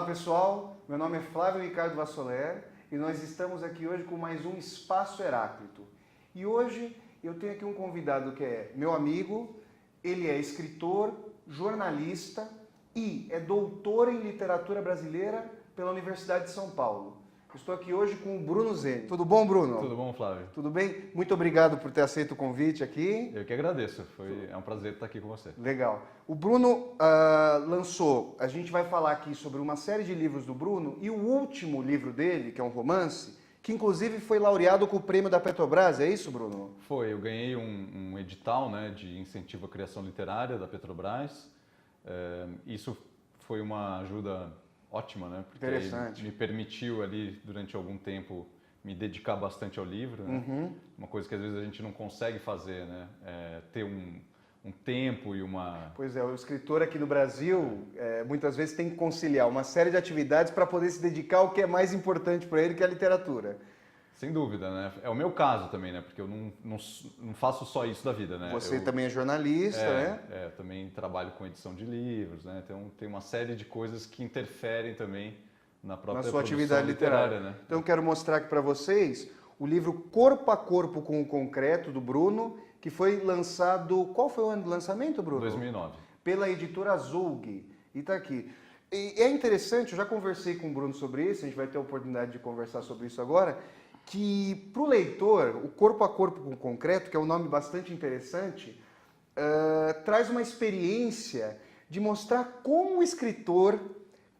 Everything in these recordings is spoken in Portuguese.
Olá pessoal, meu nome é Flávio Ricardo Vassoler e nós estamos aqui hoje com mais um Espaço Heráclito. E hoje eu tenho aqui um convidado que é meu amigo, ele é escritor, jornalista e é doutor em literatura brasileira pela Universidade de São Paulo. Estou aqui hoje com o Bruno Zeni. Tudo bom, Bruno? Tudo bom, Flávio? Tudo bem? Muito obrigado por ter aceito o convite aqui. Eu que agradeço, é um prazer estar aqui com você. Legal. O Bruno lançou, a gente vai falar aqui sobre uma série de livros do Bruno e o último livro dele, que é um romance, que inclusive foi laureado com o prêmio da Petrobras, é isso, Bruno? Foi, eu ganhei um edital, né, de incentivo à criação literária da Petrobras. Isso foi uma ajuda ótima, né? Porque interessante. Me permitiu ali, durante algum tempo, me dedicar bastante ao livro, né? Uhum. Uma coisa que às vezes a gente não consegue fazer, né? Ter um tempo e uma... Pois é, o escritor aqui no Brasil muitas vezes tem que conciliar uma série de atividades para poder se dedicar ao que é mais importante para ele, que é a literatura. Sem dúvida, né? É o meu caso também, né? Porque eu não faço só isso da vida, né? Você também é jornalista, né? Também trabalho com edição de livros, né? Então tem uma série de coisas que interferem também na própria sua atividade literária, né? Então eu quero mostrar aqui para vocês o livro Corpo a Corpo com o Concreto, do Bruno, que foi lançado... Qual foi o ano de lançamento, Bruno? 2009. Pela editora Zulg. E está aqui. E é interessante, eu já conversei com o Bruno sobre isso, a gente vai ter a oportunidade de conversar sobre isso agora, que para o leitor, o Corpo a Corpo com o Concreto, que é um nome bastante interessante, traz uma experiência de mostrar como o escritor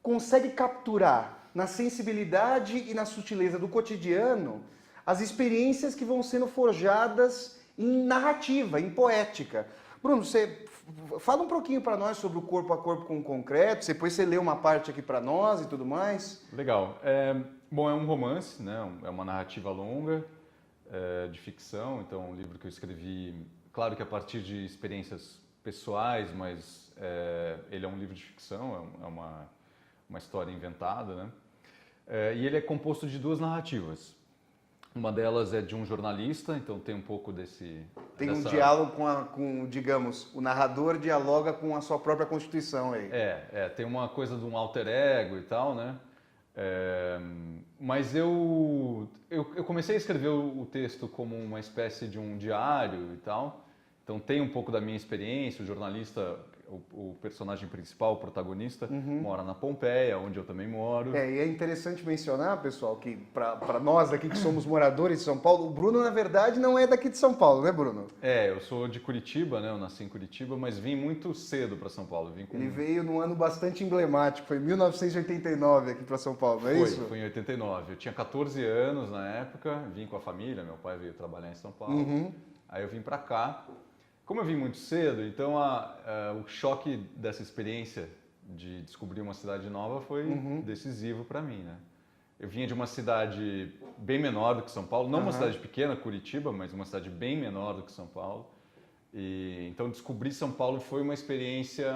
consegue capturar na sensibilidade e na sutileza do cotidiano as experiências que vão sendo forjadas em narrativa, em poética. Bruno, você fala um pouquinho para nós sobre o Corpo a Corpo com o Concreto, depois você lê uma parte aqui para nós e tudo mais. Legal. Bom, é um romance, né? É uma narrativa longa, de ficção, então é um livro que eu escrevi, claro que a partir de experiências pessoais, mas ele é um livro de ficção, é uma história inventada, né? E ele é composto de duas narrativas. Uma delas é de um jornalista, então tem um pouco desse... Um diálogo digamos, o narrador dialoga com a sua própria constituição aí. Tem uma coisa de um alter ego e tal, né? Mas eu comecei a escrever o texto como uma espécie de um diário e tal, então tem um pouco da minha experiência. O jornalista, o personagem principal, o protagonista, mora na Pompeia, onde eu também moro. E é interessante mencionar, pessoal, que para nós aqui que somos moradores de São Paulo, o Bruno, na verdade, não é daqui de São Paulo, né, Bruno? Eu sou de Curitiba, né? Eu nasci em Curitiba, mas vim muito cedo para São Paulo. Ele veio num ano bastante emblemático, foi em 1989 aqui para São Paulo, não é isso? Foi em 89. Eu tinha 14 anos na época, vim com a família, meu pai veio trabalhar em São Paulo. Aí eu vim para cá. Como eu vim muito cedo, então o choque dessa experiência de descobrir uma cidade nova foi decisivo para mim, né? Eu vinha de uma cidade bem menor do que São Paulo, não uma cidade pequena, Curitiba, mas uma cidade bem menor do que São Paulo. E então descobrir São Paulo foi uma experiência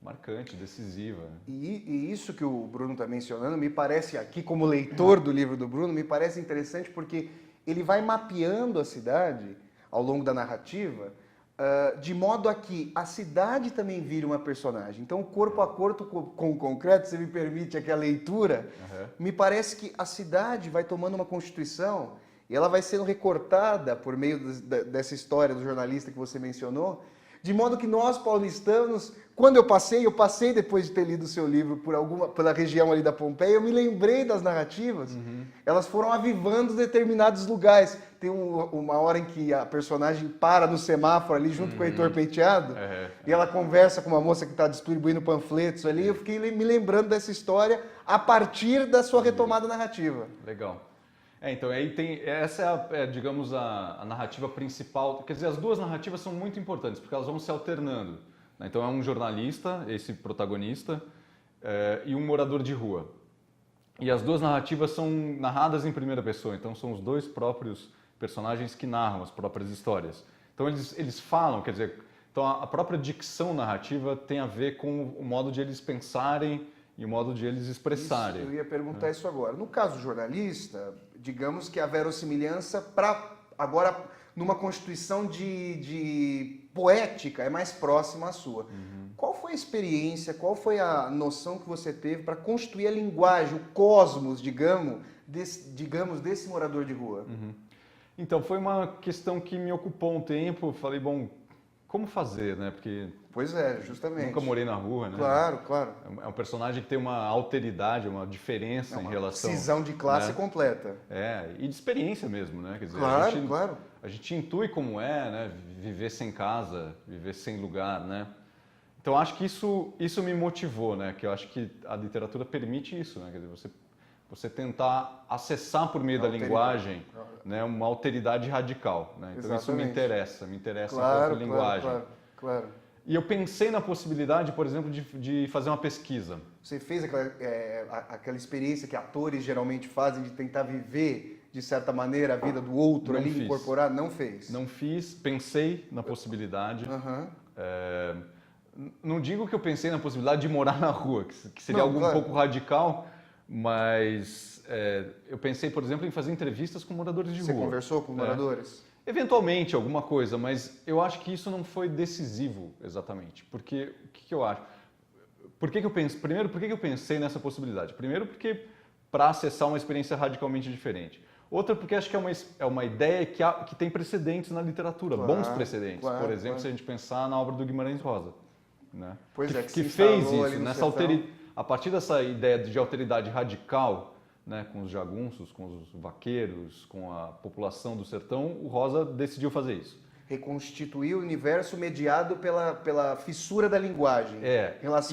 marcante, decisiva. E isso que o Bruno está mencionando, me parece, aqui como leitor do livro do Bruno, me parece interessante porque ele vai mapeando a cidade ao longo da narrativa, de modo a que a cidade também vire uma personagem. Então, Corpo a Corpo com o Concreto, se me permite aqui a leitura, me parece que a cidade vai tomando uma constituição e ela vai sendo recortada por meio dessa história do jornalista que você mencionou, de modo que nós, paulistanos, quando eu passei depois de ter lido o seu livro pela região ali da Pompeia, eu me lembrei das narrativas, elas foram avivando determinados lugares. Tem uma hora em que a personagem para no semáforo ali junto com o Heitor Penteado, e ela conversa com uma moça que está distribuindo panfletos ali, eu fiquei me lembrando dessa história a partir da sua retomada narrativa. Legal. Então aí essa digamos, a narrativa principal. Quer dizer, as duas narrativas são muito importantes, porque elas vão se alternando, né? Então é um jornalista, esse protagonista, e um morador de rua. E as duas narrativas são narradas em primeira pessoa, então são os dois próprios personagens que narram as próprias histórias. Então eles falam, quer dizer, então a própria dicção narrativa tem a ver com o modo de eles pensarem e o modo de eles expressarem. Eu ia perguntar isso agora. No caso jornalista, digamos que a verossimilhança agora numa constituição de poética é mais próxima à sua. Qual foi a experiência, qual foi a noção que você teve para constituir a linguagem, o cosmos, digamos, desse morador de rua? Então, foi uma questão que me ocupou um tempo. Falei, bom, como fazer, né? Porque Pois é, justamente. nunca morei na rua, né? Claro, claro. É um personagem que tem uma alteridade, uma diferença em relação... Cisão de classe né? completa. E de experiência mesmo, né? Quer dizer, Claro, claro. a gente intui como é, né? Viver sem casa, viver sem lugar, né? Então, acho que isso me motivou, né? Que eu acho que a literatura permite isso, né? Quer dizer, você tentar acessar por meio da linguagem, né, uma alteridade radical, né? Então, isso me interessa Claro, enquanto linguagem. Claro. E eu pensei na possibilidade, por exemplo, de fazer uma pesquisa. Você fez aquela experiência que atores geralmente fazem de tentar viver, de certa maneira, a vida do outro Não ali, fiz. incorporar? Não fez? Não fiz, pensei na possibilidade. Não digo que eu pensei na possibilidade de morar na rua, que seria algo um pouco radical, mas eu pensei, por exemplo, em fazer entrevistas com moradores de rua. Você conversou com moradores? Eventualmente, alguma coisa, mas eu acho que isso não foi decisivo exatamente. Porque o que eu acho? Primeiro, por que eu pensei nessa possibilidade? Primeiro, porque para acessar uma experiência radicalmente diferente. Outra, porque acho que é uma ideia que tem precedentes na literatura, bons precedentes. Por exemplo, se a gente pensar na obra do Guimarães Rosa. Né? Que fez isso, a partir dessa ideia de alteridade radical, né, com os jagunços, com os vaqueiros, com a população do sertão, o Rosa decidiu fazer isso. Reconstituir o universo mediado pela fissura da linguagem.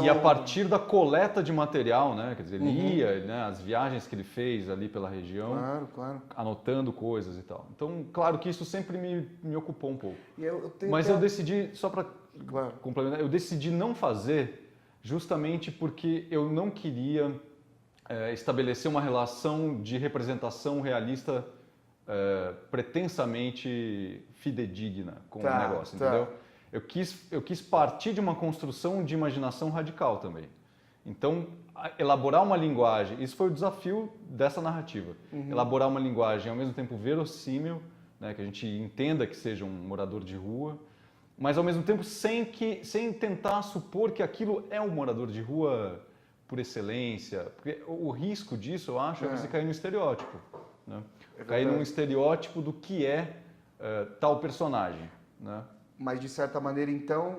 A partir da coleta de material, né, quer dizer, lia, né, as viagens que ele fez ali pela região, anotando coisas e tal. Então, claro que isso sempre me ocupou um pouco. Mas eu decidi, só para complementar, eu decidi não fazer justamente porque eu não queria estabelecer uma relação de representação realista pretensamente fidedigna com o negócio, entendeu? Eu quis partir de uma construção de imaginação radical também. Então, elaborar uma linguagem, isso foi o desafio dessa narrativa. Elaborar uma linguagem ao mesmo tempo verossímil, né, que a gente entenda que seja um morador de rua, mas ao mesmo tempo sem tentar supor que aquilo é um morador de rua por excelência, porque o risco disso, eu acho, é você cair no estereótipo. Né? Cair num estereótipo do que é tal personagem. Né? Mas, de certa maneira, então,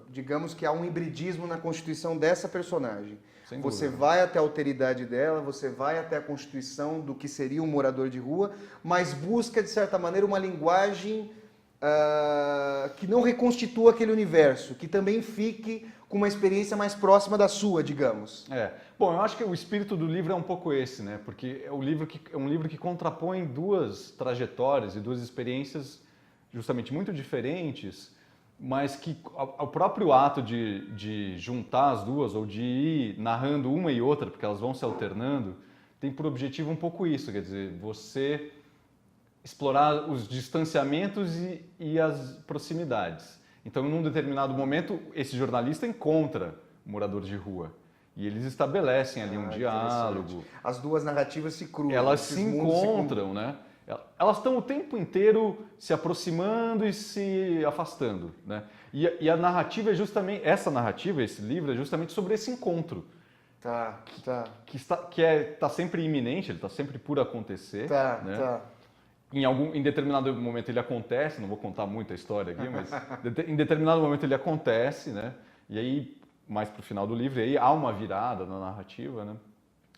digamos que há um hibridismo na constituição dessa personagem. Você vai até a alteridade dela, você vai até a constituição do que seria um morador de rua, mas busca, de certa maneira, uma linguagem que não reconstitua aquele universo, que também fique com uma experiência mais próxima da sua, digamos. Bom, eu acho que o espírito do livro é um pouco esse, né? Porque é um livro que contrapõe duas trajetórias e duas experiências justamente muito diferentes, mas que o próprio ato de juntar as duas ou de ir narrando uma e outra, porque elas vão se alternando, tem por objetivo um pouco isso, quer dizer, você explorar os distanciamentos e as proximidades. Então, num determinado momento, esse jornalista encontra o morador de rua e eles estabelecem ali um diálogo. As duas narrativas se cruzam. Elas se encontram, né? Elas estão o tempo inteiro se aproximando e se afastando, né? E a narrativa é justamente, esse livro é justamente sobre esse encontro. Que está sempre iminente, ele está sempre por acontecer. Né? Em determinado momento ele acontece, não vou contar muito a história aqui, mas em determinado momento ele acontece, né? E aí, mais para o final do livro, aí há uma virada na narrativa, né?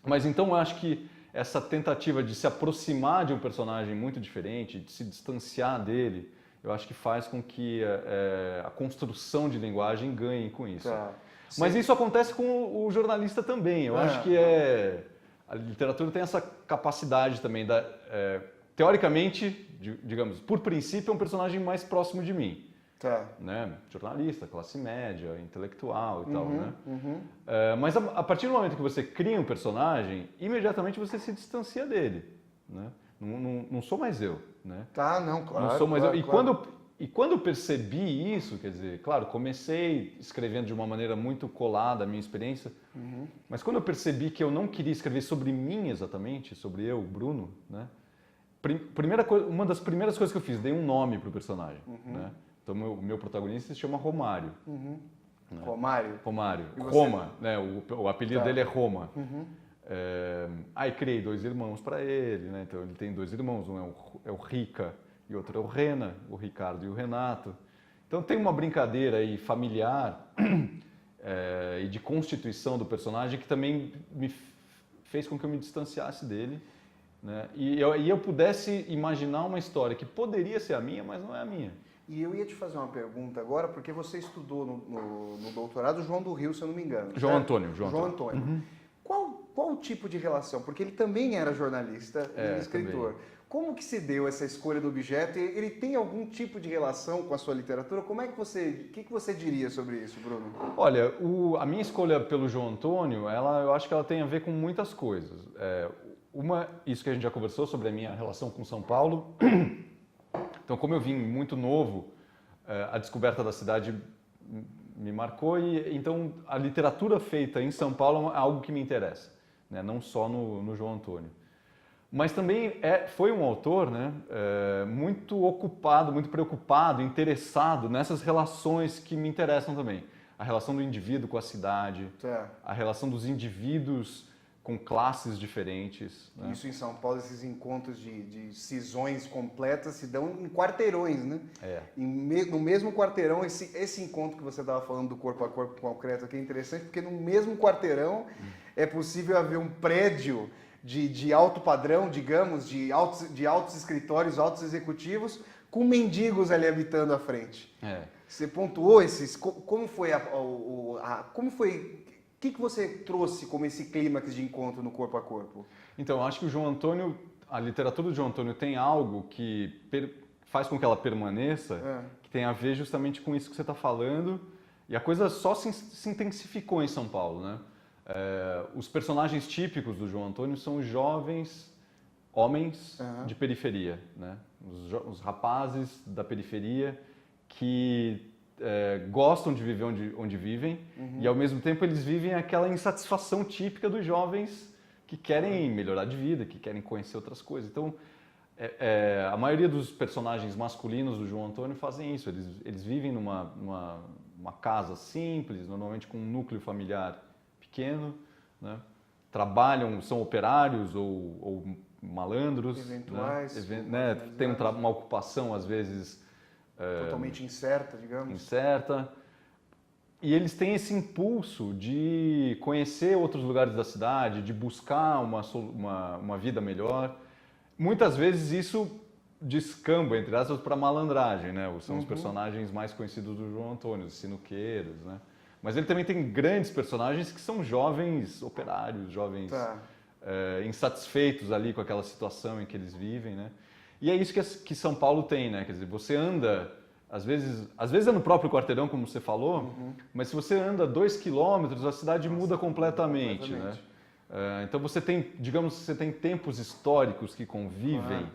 Mas então eu acho que essa tentativa de se aproximar de um personagem muito diferente, de se distanciar dele, eu acho que faz com que a construção de linguagem ganhe com isso. Mas isso acontece com o jornalista também. Eu acho que a literatura tem essa capacidade também teoricamente, digamos, por princípio, é um personagem mais próximo de mim. Né? Jornalista, classe média, intelectual e tal, né? Mas a partir do momento que você cria um personagem, imediatamente você se distancia dele, né? Não sou mais eu, né? Claro. Não sou mais eu. E quando eu percebi isso, quer dizer, claro, comecei escrevendo de uma maneira muito colada a minha experiência, mas quando eu percebi que eu não queria escrever sobre mim exatamente, sobre eu, Bruno, né? Uma das primeiras coisas que eu fiz, dei um nome para o personagem. Né? Então, o meu protagonista se chama Romário. Né? Romário? Romário. E você? Roma, né? O apelido Tá. dele é Roma. Uhum. Aí criei 2 irmãos para ele, né? Então ele tem 2 irmãos, um é o Rica e outro é o Rena, o Ricardo e o Renato. Então tem uma brincadeira aí familiar e de constituição do personagem que também fez com que eu me distanciasse dele, né? E eu pudesse imaginar uma história que poderia ser a minha, mas não é a minha. E eu ia te fazer uma pergunta agora, porque você estudou no doutorado João do Rio, se eu não me engano. João certo? Antônio. João Antônio. Uhum. Qual o tipo de relação? Porque ele também era jornalista e escritor. Também. Como que se deu essa escolha do objeto? Ele tem algum tipo de relação com a sua literatura? Como é que o que você diria sobre isso, Bruno? Olha, a minha escolha pelo João Antônio, eu acho que ela tem a ver com muitas coisas. Isso que a gente já conversou sobre a minha relação com São Paulo. Então, como eu vim muito novo, a descoberta da cidade me marcou e então a literatura feita em São Paulo é algo que me interessa, né? Não só no João Antônio. Mas também foi um autor, né, muito ocupado, muito preocupado, interessado nessas relações que me interessam também. A relação do indivíduo com a cidade, a relação dos indivíduos com classes diferentes. Né? Isso em São Paulo, esses encontros de cisões completas se dão em quarteirões, né? No mesmo quarteirão, esse encontro que você estava falando do corpo a corpo concreto aqui é interessante, porque no mesmo quarteirão é possível haver um prédio de alto padrão, digamos, de altos escritórios, altos executivos, com mendigos ali habitando à frente. Você pontuou como foi o que você trouxe como esse clímax de encontro no corpo a corpo? Então, acho que o João Antônio, a literatura do João Antônio tem algo que faz com que ela permaneça, que tem a ver justamente com isso que você está falando, e a coisa só se intensificou em São Paulo, né? Os personagens típicos do João Antônio são os jovens homens de periferia, né? Os rapazes da periferia que gostam de viver onde vivem e ao mesmo tempo eles vivem aquela insatisfação típica dos jovens que querem melhorar de vida, que querem conhecer outras coisas. Então, a maioria dos personagens masculinos do João Antônio fazem isso. Eles vivem numa casa simples, normalmente com um núcleo familiar pequeno, né? Trabalham, são operários ou malandros, eventuais, né? Tem uma ocupação às vezes totalmente incerta, digamos. Incerta. E eles têm esse impulso de conhecer outros lugares da cidade, de buscar uma vida melhor. Muitas vezes isso descamba, entre aspas, para malandragem, né? São os personagens mais conhecidos do João Antônio, os sinuqueiros, né? Mas ele também tem grandes personagens que são jovens operários, jovens insatisfeitos ali com aquela situação em que eles vivem, né? E é isso que São Paulo tem, né? Quer dizer, você anda, às vezes é no próprio quarteirão, como você falou, mas se você anda 2 quilômetros, a cidade muda completamente, né? Então você tem, digamos, você tem tempos históricos que convivem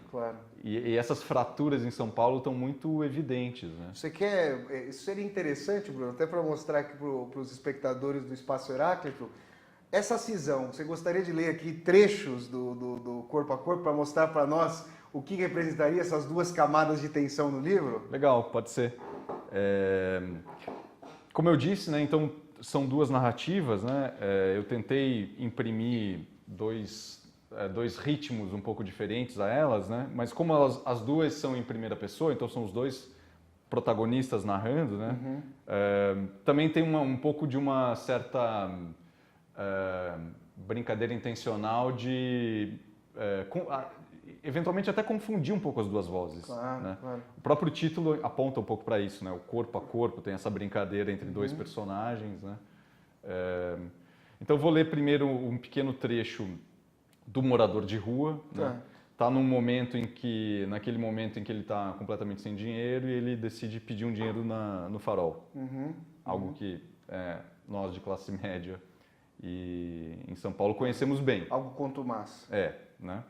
e essas fraturas em São Paulo estão muito evidentes, né? Isso seria interessante, Bruno, até para mostrar aqui para os espectadores do Espaço Heráclito, essa cisão. Você gostaria de ler aqui trechos do corpo a corpo para mostrar para nós o que representaria essas duas camadas de tensão no livro? Legal, pode ser. Como eu disse, né, então são duas narrativas, né? Eu tentei imprimir dois ritmos um pouco diferentes a elas, né? Mas como as duas são em primeira pessoa, então são os dois protagonistas narrando, né? Também tem um pouco de uma certa brincadeira intencional de eventualmente até confundir um pouco as duas vozes. Né? O próprio título aponta um pouco para isso, né? O corpo a corpo tem essa brincadeira entre dois personagens, né? Então vou ler primeiro um pequeno trecho do morador de rua, né? Tá naquele momento em que ele está completamente sem dinheiro e ele decide pedir um dinheiro no farol. Algo que nós de classe média e em São Paulo conhecemos bem. Algo contumaz. Né?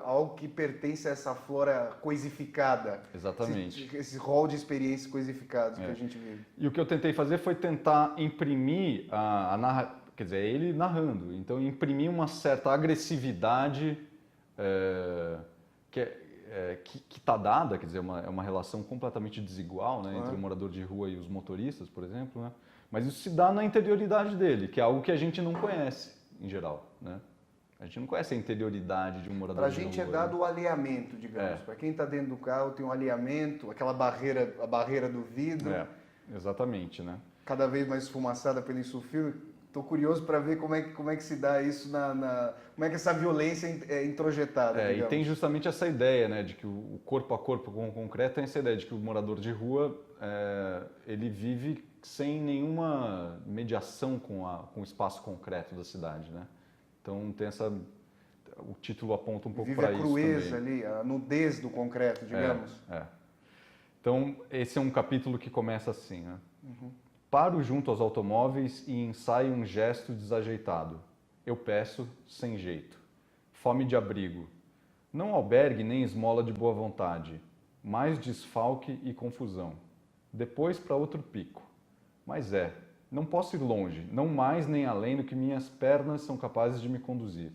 Algo que pertence a essa flora coisificada. Exatamente. Esse rol de experiências coisificadas que a gente vive. E o que eu tentei fazer foi tentar imprimir quer dizer, ele narrando. Então, imprimir uma certa agressividade que está dada, quer dizer, é uma relação completamente desigual, né, entre o morador de rua e os motoristas, por exemplo, né? Mas isso se dá na interioridade dele, que é algo que a gente não conhece, em geral, né? A gente não conhece a interioridade de um morador de rua. Para a gente é dado o alinhamento, digamos. Para quem está dentro do carro tem um alinhamento, aquela barreira, a barreira do vidro. Exatamente, né? Cada vez mais esfumaçada pelo insufilme. Estou curioso para ver como é que se dá isso, como é que essa violência é introjetada, digamos. E tem justamente essa ideia, né, de que o corpo a corpo com o concreto tem essa ideia de que o morador de rua, ele vive sem nenhuma mediação com o espaço concreto da cidade, né? Então tem o título aponta um pouco para isso também. Vive a crueza ali, a nudez do concreto, digamos. Então esse é um capítulo que começa assim, né? Paro junto aos automóveis e ensaio um gesto desajeitado. Eu peço sem jeito. Fome de abrigo. Não albergue nem esmola de boa vontade. Mais desfalque e confusão. Depois para outro pico. Mas não posso ir longe, não mais nem além do que minhas pernas são capazes de me conduzir.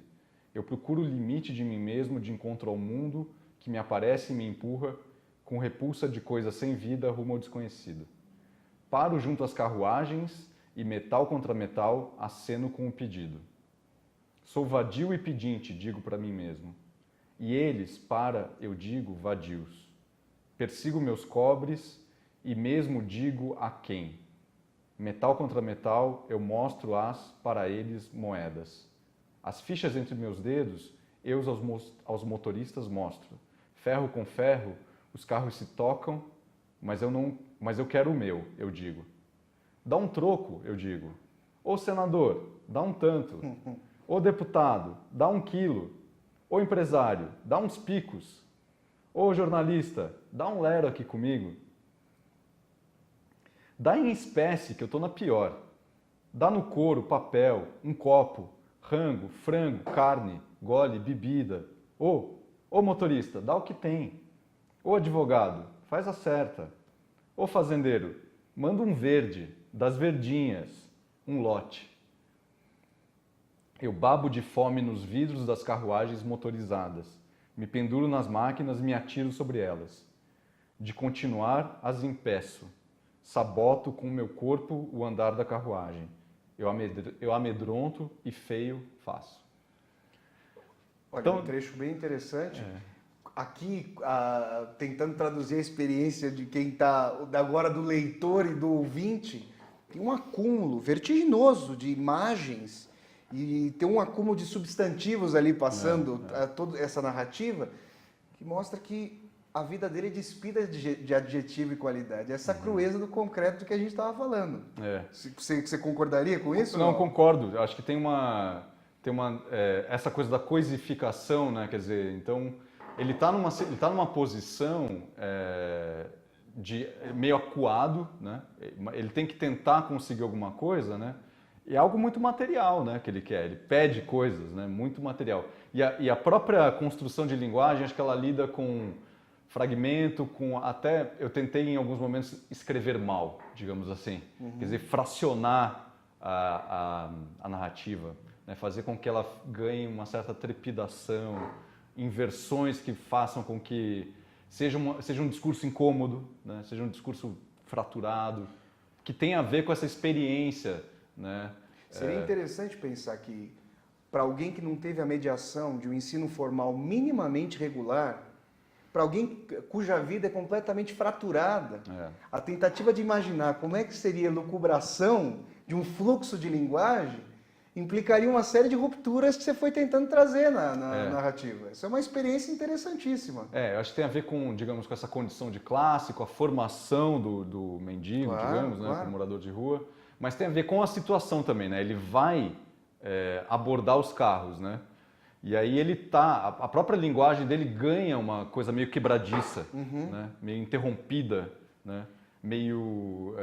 Eu procuro o limite de mim mesmo de encontro ao mundo que me aparece e me empurra com repulsa de coisa sem vida rumo ao desconhecido. Paro junto às carruagens e, metal contra metal, aceno com o pedido. Sou vadio e pedinte, digo para mim mesmo. E eles, eu digo, vadios. Persigo meus cobres e mesmo digo a quem. Metal contra metal, eu mostro-as para eles moedas. As fichas entre meus dedos, eu aos motoristas mostro. Ferro com ferro, os carros se tocam, mas eu quero o meu, eu digo. Dá um troco, eu digo. Ô senador, dá um tanto. Ô deputado, dá 1 quilo. Ô empresário, dá uns picos. Ô jornalista, dá um lero aqui comigo. Dá em espécie, que eu estou na pior. Dá no couro, papel, um copo, rango, frango, carne, gole, bebida. Ô motorista, dá o que tem. Ô advogado, faz a certa. Ô fazendeiro, manda um verde, das verdinhas, um lote. Eu babo de fome nos vidros das carruagens motorizadas. Me penduro nas máquinas, me atiro sobre elas. De continuar, as impeço. Saboto com o meu corpo o andar da carruagem. Eu amedronto e feio faço. Olha, então, um trecho bem interessante. Aqui, tentando traduzir a experiência de quem está, agora do leitor e do ouvinte, tem um acúmulo vertiginoso de imagens e tem um acúmulo de substantivos ali passando toda essa narrativa que mostra que a vida dele é despida de adjetivo e qualidade. Essa crueza do concreto que a gente estava falando. Você concordaria com isso? Não, concordo. Acho que tem essa coisa da coisificação, né? Quer dizer, então ele está numa posição de meio acuado, né? Ele tem que tentar conseguir alguma coisa, né? E é algo muito material, né, que ele quer. Ele pede coisas, né? Muito material. E a própria construção de linguagem, acho que ela lida com fragmento, até eu tentei em alguns momentos escrever mal, digamos assim. Quer dizer, fracionar a narrativa, né? Fazer com que ela ganhe uma certa trepidação, inversões que façam com que seja um discurso incômodo, né? Seja um discurso fraturado, que tenha a ver com essa experiência, né? Seria interessante pensar que, para alguém que não teve a mediação de um ensino formal minimamente regular, para alguém cuja vida é completamente fraturada, a tentativa de imaginar como é que seria a lucubração de um fluxo de linguagem implicaria uma série de rupturas que você foi tentando trazer na narrativa. Isso é uma experiência interessantíssima. Eu acho que tem a ver com, digamos, com essa condição de classe, com a formação do mendigo, digamos, né, com o morador de rua, mas tem a ver com a situação também, né? Ele vai abordar os carros, né? E aí a própria linguagem dele ganha uma coisa meio quebradiça, né? Meio interrompida, né? Meio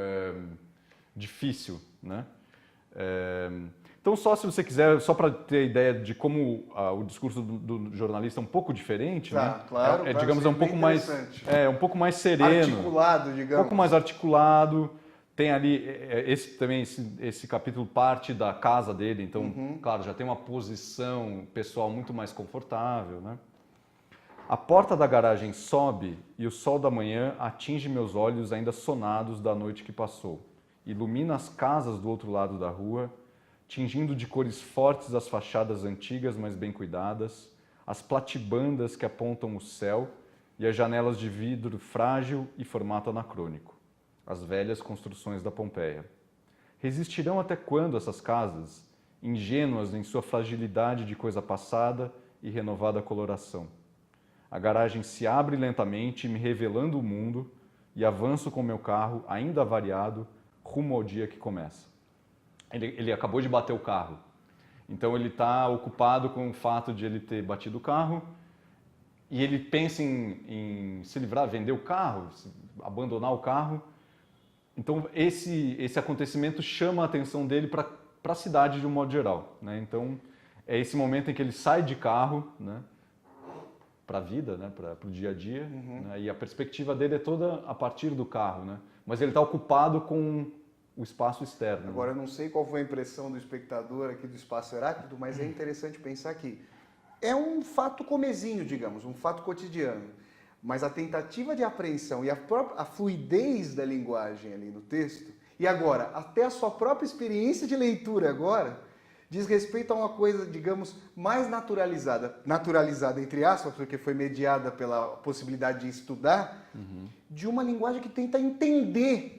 difícil, né? Então, só se você quiser, só para ter ideia de como o discurso do jornalista é um pouco diferente, né? Claro, digamos, é um pouco mais sereno, articulado, digamos. Um pouco mais articulado. Tem ali, esse capítulo parte da casa dele, então, claro, já tem uma posição pessoal muito mais confortável, né? A porta da garagem sobe e o sol da manhã atinge meus olhos ainda sonados da noite que passou. Ilumina as casas do outro lado da rua, tingindo de cores fortes as fachadas antigas, mas bem cuidadas, as platibandas que apontam o céu e as janelas de vidro frágil e formato anacrônico, as velhas construções da Pompeia. Resistirão até quando essas casas, ingênuas em sua fragilidade de coisa passada e renovada coloração? A garagem se abre lentamente, me revelando o mundo, e avanço com meu carro, ainda avariado, rumo ao dia que começa. Ele acabou de bater o carro, então ele está ocupado com o fato de ele ter batido o carro, e ele pensa em se livrar, vender o carro, abandonar o carro. Então esse acontecimento chama a atenção dele para a cidade de um modo geral, né? Então é esse momento em que ele sai de carro, né, para a vida, né, para o dia a dia, né, e a perspectiva dele é toda a partir do carro, né? Mas ele está ocupado com o espaço externo. Agora, eu não sei qual foi a impressão do espectador aqui do Espaço Heráclito, mas é interessante pensar que é um fato comezinho, digamos, um fato cotidiano. Mas a tentativa de apreensão e a fluidez da linguagem ali no texto, e agora, até a sua própria experiência de leitura agora, diz respeito a uma coisa, digamos, mais naturalizada entre aspas, porque foi mediada pela possibilidade de estudar, de uma linguagem que tenta entender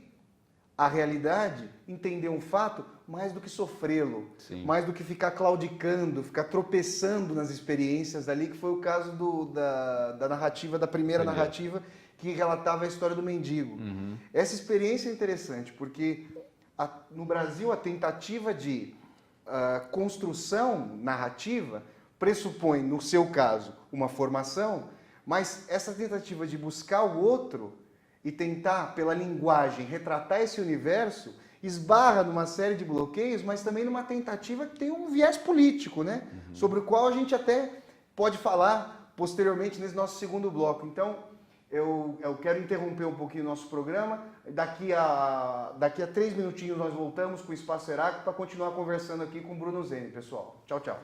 a realidade, entender um fato, mais do que sofrê-lo, mais do que ficar claudicando, ficar tropeçando nas experiências ali, que foi o caso da narrativa, da primeira narrativa, que relatava a história do mendigo. Essa experiência é interessante, porque no Brasil a tentativa de construção narrativa pressupõe, no seu caso, uma formação, mas essa tentativa de buscar o outro e tentar, pela linguagem, retratar esse universo, esbarra numa série de bloqueios, mas também numa tentativa que tem um viés político, né? Sobre o qual a gente até pode falar posteriormente nesse nosso segundo bloco. Então, eu quero interromper um pouquinho o nosso programa. Daqui a 3 minutinhos nós voltamos com o Espaço Heráclito para continuar conversando aqui com o Bruno Zeni, pessoal. Tchau, tchau.